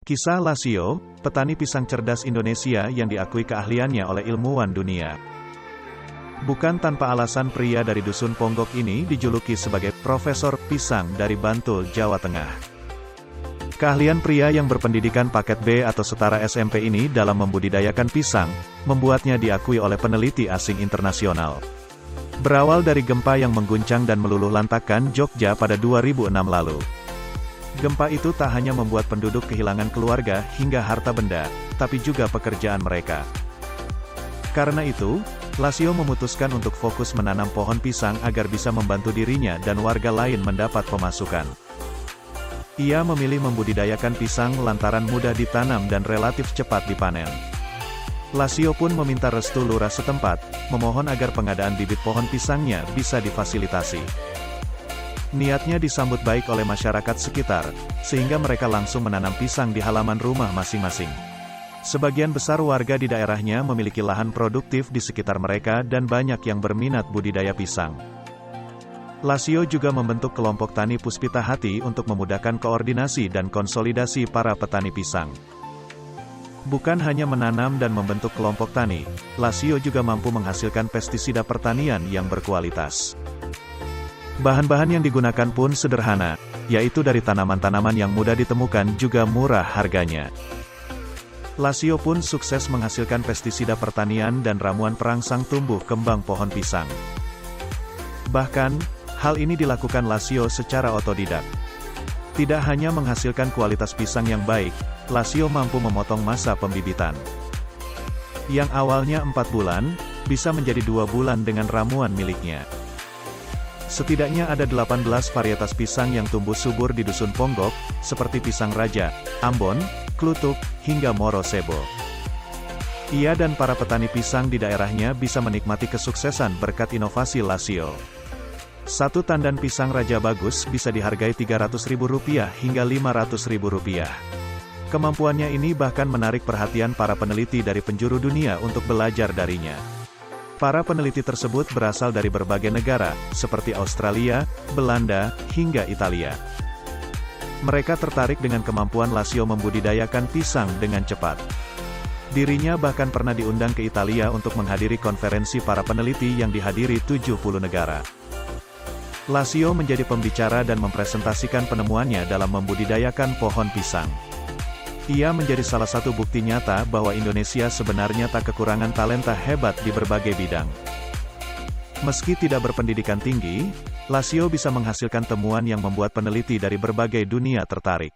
Kisah Lasio, petani pisang cerdas Indonesia yang diakui keahliannya oleh ilmuwan dunia. Bukan tanpa alasan pria dari Dusun Ponggok ini dijuluki sebagai Profesor Pisang dari Bantul, Jawa Tengah. Keahlian pria yang berpendidikan paket B atau setara SMP ini dalam membudidayakan pisang, membuatnya diakui oleh peneliti asing internasional. Berawal dari gempa yang mengguncang dan meluluh lantakkan Jogja pada 2006 lalu. Gempa itu tak hanya membuat penduduk kehilangan keluarga hingga harta benda, tapi juga pekerjaan mereka. Karena itu, Lasio memutuskan untuk fokus menanam pohon pisang agar bisa membantu dirinya dan warga lain mendapat pemasukan. Ia memilih membudidayakan pisang lantaran mudah ditanam dan relatif cepat dipanen. Lasio pun meminta restu lurah setempat, memohon agar pengadaan bibit pohon pisangnya bisa difasilitasi. Niatnya disambut baik oleh masyarakat sekitar, sehingga mereka langsung menanam pisang di halaman rumah masing-masing. Sebagian besar warga di daerahnya memiliki lahan produktif di sekitar mereka dan banyak yang berminat budidaya pisang. Lasio juga membentuk kelompok tani Puspita Hati untuk memudahkan koordinasi dan konsolidasi para petani pisang. Bukan hanya menanam dan membentuk kelompok tani, Lasio juga mampu menghasilkan pestisida pertanian yang berkualitas. Bahan-bahan yang digunakan pun sederhana, yaitu dari tanaman-tanaman yang mudah ditemukan juga murah harganya. Lasio pun sukses menghasilkan pestisida pertanian dan ramuan perangsang tumbuh kembang pohon pisang. Bahkan, hal ini dilakukan Lasio secara otodidak. Tidak hanya menghasilkan kualitas pisang yang baik, Lasio mampu memotong masa pembibitan. Yang awalnya 4 bulan, bisa menjadi 2 bulan dengan ramuan miliknya. Setidaknya ada 18 varietas pisang yang tumbuh subur di Dusun Ponggok, seperti pisang raja, Ambon, Klutuk, hingga Moro Sebo. Ia dan para petani pisang di daerahnya bisa menikmati kesuksesan berkat inovasi Lasio. Satu tandan pisang raja bagus bisa dihargai Rp300.000 hingga Rp500.000. Kemampuannya ini bahkan menarik perhatian para peneliti dari penjuru dunia untuk belajar darinya. Para peneliti tersebut berasal dari berbagai negara, seperti Australia, Belanda, hingga Italia. Mereka tertarik dengan kemampuan Lasio membudidayakan pisang dengan cepat. Dirinya bahkan pernah diundang ke Italia untuk menghadiri konferensi para peneliti yang dihadiri 70 negara. Lasio menjadi pembicara dan mempresentasikan penemuannya dalam membudidayakan pohon pisang. Ia menjadi salah satu bukti nyata bahwa Indonesia sebenarnya tak kekurangan talenta hebat di berbagai bidang. Meski tidak berpendidikan tinggi, Lasio bisa menghasilkan temuan yang membuat peneliti dari berbagai dunia tertarik.